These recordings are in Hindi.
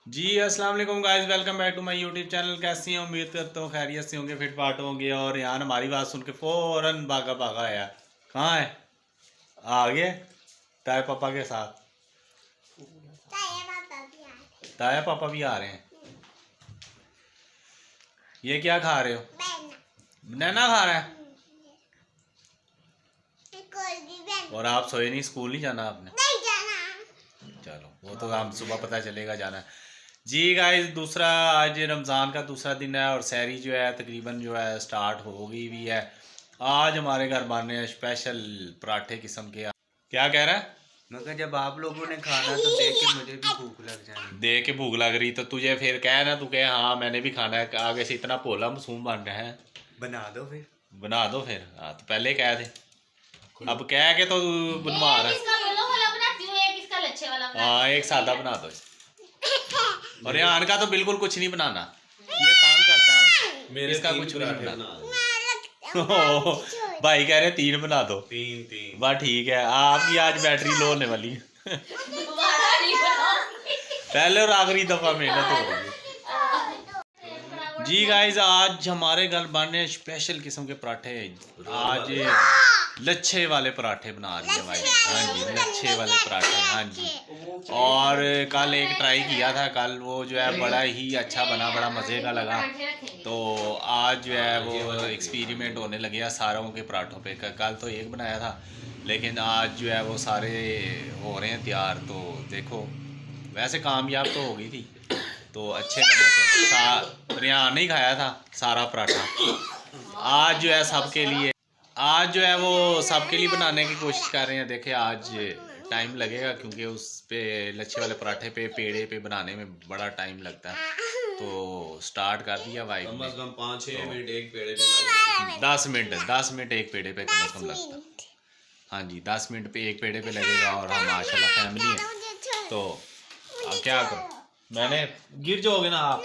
जी अस्सलाम वालेकुम guys, welcome back to my YouTube channel. कैसी हैं? उम्मीद करता हूँ खैरियत से होंगे, फिट फाट होंगे। और यहाँ हमारी बात सुन के फ़ौरन भागा भागा आया। कहाँ है? आ गए ताया पापा के साथ। ताया पापा भी आ रहे हैं। ये क्या खा रहे हो? बनाना खा रहा है। और आप सोए नहीं? स्कूल नहीं जाना आपने? चलो वो तो हम सुबह पता चलेगा जाना है। जी गाइस, दूसरा आज रमज़ान का दूसरा दिन है और सहरी जो है तकरीबन जो है स्टार्ट हो गई भी है। आज हमारे घर बन रहे हैं स्पेशल पराठे किस्म के। क्या कह रहा है? मगर जब आप लोगों ने खाना तो देख के मुझे भी भूख लग जाएगी। देख के भूख लग रही तो तुझे फिर कह ना, तू कहे हाँ मैंने भी खाना है। आगे से इतना पोला मासूम बन रहा है। बना दो फिर। बना दो फिर। हाँ तो पहले कह दे, अब कह के तो बनवा रहा है। हाँ एक सादा बना दो। और यहाँ का तो बिल्कुल कुछ नहीं बनाना, ये तंग करता है। मेरे इसका कुछ भी नहीं बनाना। भाई कह रहे 3 बना दो। 3 वाह ठीक है। आपकी आज बैटरी लो होने वाली है। पहले और आखिरी दफा मेहनत हो रही है। जी गाइस, आज हमारे घर बन रहे हैं स्पेशल किस्म के पराठे। आज लच्छे वाले पराठे बना रही है भाई। हाँ जी, लच्छे वाले पराठे। हाँ जी। और कल एक ट्राई किया था, कल वो जो है बड़ा ही अच्छा बना, बड़ा मज़े का लगा। तो आज जो है वो एक्सपेरिमेंट होने लगे सारों के पराठों पे। कल तो एक बनाया था, लेकिन आज जो है वो सारे हो रहे हैं तैयार। तो देखो, वैसे कामयाब तो हो गई थी, तो अच्छे बने थे। रियान नहीं खाया था सारा पराठा। आज जो है सबके लिए, आज जो है वो सबके लिए बनाने की कोशिश कर रहे हैं। देखे आज टाइम लगेगा क्योंकि उस पे लच्छे वाले पराठे पे पेड़े पे बनाने में बड़ा टाइम लगता है। तो स्टार्ट कर दिया भाई, कम से कम 5-6 मिनट एक पेड़े पे 10 मिनट एक पेड़े पे कम से कम लगता है। हाँ जी, 10 मिनट पे एक पेड़े पे लगेगा। और हम माशाल्लाह फैमिली है तो अब क्या करो, मैंने गिर जाओगे ना आप,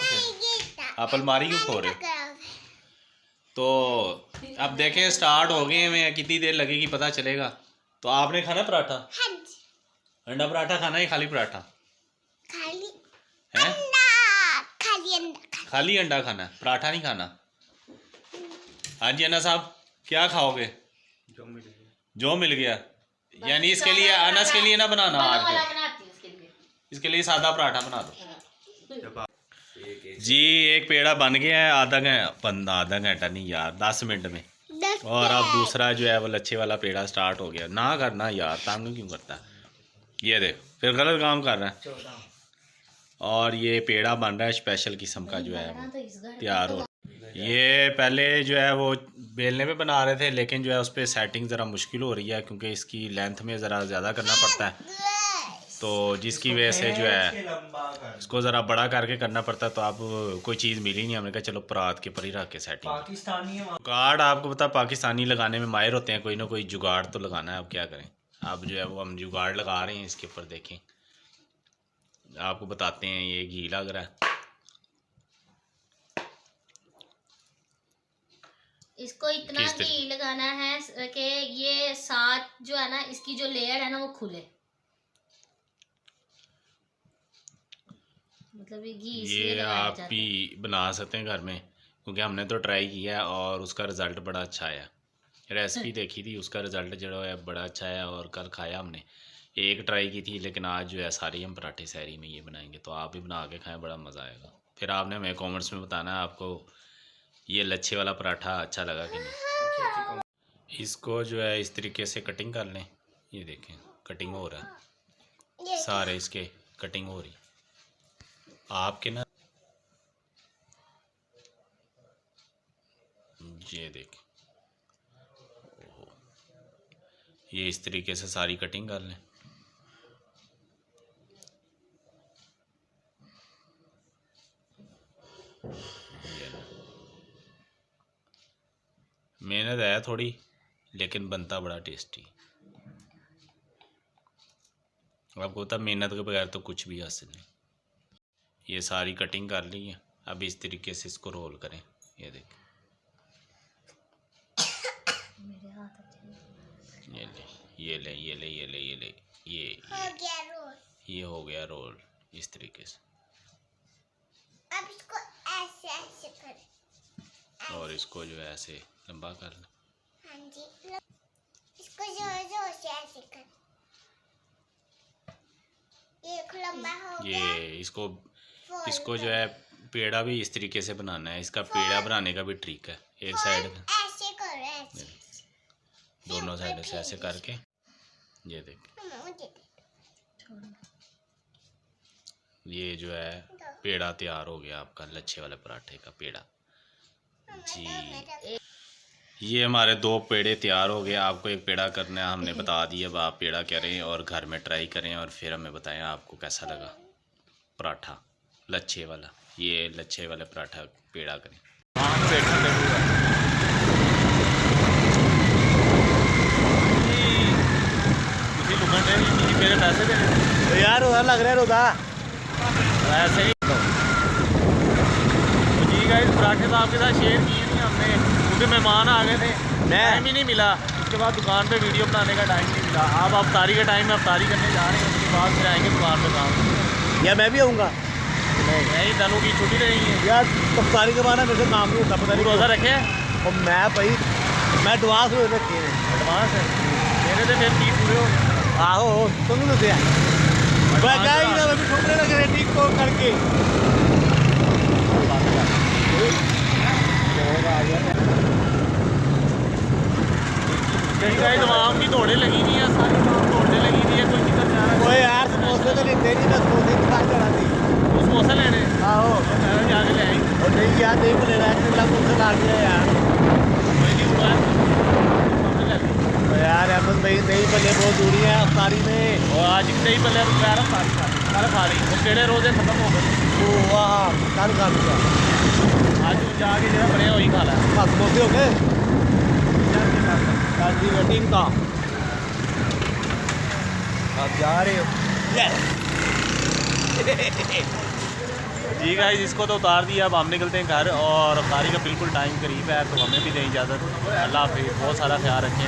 आप अलमारी क्यों खो रहे हो? तो अब देखें स्टार्ट हो गए हैं, कितनी देर लगेगी पता चलेगा। तो आपने खाना पराठा? अंडा पराठा खाना है, खाली पराठा खाली है? अंडा खाली अंडा खाना है, पराठा नहीं खाना। हाँ जी अन्ना साहब, क्या खाओगे? जो मिल गया। यानी इसके लिए अनस के लिए ना बनाना आज इसके लिए सादा पराठा बना दो। जी एक पेड़ा बन गया है आधा घंटा नहीं यार, 10 मिनट में। और अब दूसरा जो है वो लच्छे वाला पेड़ा स्टार्ट हो गया। ना करना यार, तंग क्यों करता है? ये देख फिर गलत काम कर रहा है। और ये पेड़ा बन रहा है स्पेशल किस्म का, जो है वो तैयार हो। ये पहले जो है वो बेलने पे बना रहे थे, लेकिन जो है उस पर सेटिंग ज़रा मुश्किल हो रही है क्योंकि इसकी लेंथ में ज़रा ज़्यादा करना पड़ता है। तो जिसकी वजह से जो है इसको ज़रा बड़ा करके करना पड़ता है। तो अब कोई चीज़ मिली नहीं, हमने कहा चलो परात के ऊपर ही रख के सेटिंग। पाकिस्तानी जुगाड़ आपको पता, पाकिस्तानी लगाने में माहिर होते हैं, कोई ना कोई जुगाड़ तो लगाना है। अब क्या करें, अब जो है वो हम जुगाड़ लगा रहे हैं इसके ऊपर। देखें आपको बताते हैं, ये घी लग रहा है। इसको इतना घी लगाना है कि ये साथ जो है ना, इसकी जो लेयर है ना वो खुले। मतलब ये घी ये आप भी बना सकते हैं घर में, क्योंकि हमने तो ट्राई किया है और उसका रिज़ल्ट बड़ा अच्छा आया। रेसिपी देखी थी, उसका रिज़ल्ट जो है बड़ा अच्छा है। और कल खाया हमने, एक ट्राई की थी, लेकिन आज जो है सारी हम पराठे सहरी में ये बनाएंगे। तो आप भी बना के खाएं, बड़ा मज़ा आएगा। फिर आपने हमें कमेंट्स में बताना है आपको ये लच्छे वाला पराठा अच्छा लगा कि नहीं। इसको जो है इस तरीके से कटिंग कर लें। ये देखें कटिंग हो रहा है, सारे इसके कटिंग हो रही आपके ना। ये देखें, ये इस तरीके से सारी कटिंग कर लें। मेहनत है थोड़ी, लेकिन बनता बड़ा टेस्टी। आपको पता मेहनत के बगैर तो कुछ भी हासिल नहीं। ये सारी कटिंग कर ली है, अब इस तरीके से इसको रोल करें। ये देखें, ये ले ये ले ये ले ये ले ये ले ये हो गया रोल इस तरीके से। अब इसको ऐसे ऐसे कर। और इसको जो है ऐसे लंबा कर लो। हाँ जी, इसको जोर जोर से ऐसे कर। ये लंबा हो गया। ये इसको fold जो कर। है पेड़ा भी इस तरीके से बनाना है। इसका पेड़ा बनाने का भी ट्रिक है। एक साइड पे ऐसे करो, ऐसे दोनों साइड से ऐसे करके ये देख, मुझे दे ये जो है दो। पेड़ा तैयार हो गया आपका लच्छे वाले पराठे का पेड़ा जी। ये हमारे 2 पेड़े तैयार हो गए। आपको एक पेड़ा करना है, हमने बता दिया। अब आप पेड़ा करें और घर में ट्राई करें और फिर हमें बताएं आपको कैसा लगा पराठा लच्छे वाला। ये लच्छे वाले पराठा पेड़ा करें। मेरे पैसे दे यार उधर लग रहा है रोदा ऐसे ही जी गाइस, पराठे तो आपके साथ शेयर किए नहीं हमने क्योंकि मेहमान आ गए थे, टाइम ही नहीं मिला। उसके बाद दुकान पे वीडियो बनाने का टाइम नहीं मिला। अब अफ्तारी का टाइम है, अफ्तारी करने जा रहे हैं, उसके बाद फिर आएंगे दुकान पे काम। या मैं भी आऊँगा नहीं, तनु की छुट्टी रहेगी यार। अफ्तारी के बाद मेरे से काम नहीं होता, पता नहीं रोज़ा रखे और मैं भाई मैं एडवांस में रखे हैं। एडवांस है मेरे तो फिर 30 पूरे हो गए। आहो तुम लोग दिया मैं क्या ही ना, मैं भी ठोकने लग रहे ठीक को करके। कहीं कहीं तमाम की दौड़े लगी हुई है, सारी तमाम दौड़ने लगी हुई है। कोई किधर जा रहा ओए यार समोसे तो लेते नहीं, मैं समोसे की बात चढ़ा दी। है समोसा लेने आहो जाके ले आई। और नहीं यार नहीं मिले रहा है, समोसे ला दिया यार। कोई नहीं हुआ समझ ले। तो यार अहमद भाई नहीं बल्ले बहुत दूरी है अफ्तारी में। और आज नहीं पहले पैर कल खा रही वो केड़े रोजे खत्म हो गए। तो वाह कल खा लूँगा, आज जाके जो बने वही खा ला। हाँ समोसे हो गए जी वेटिंग का। आप जा रहे हो जी गाइस, इसको तो उतार दिया। अब हम निकलते हैं घर और अफ्तारी का बिल्कुल टाइम करीब है, तो हमें भी दें इजाज़त। अल्लाह हाफिज़, बहुत सारा ख्याल रखें।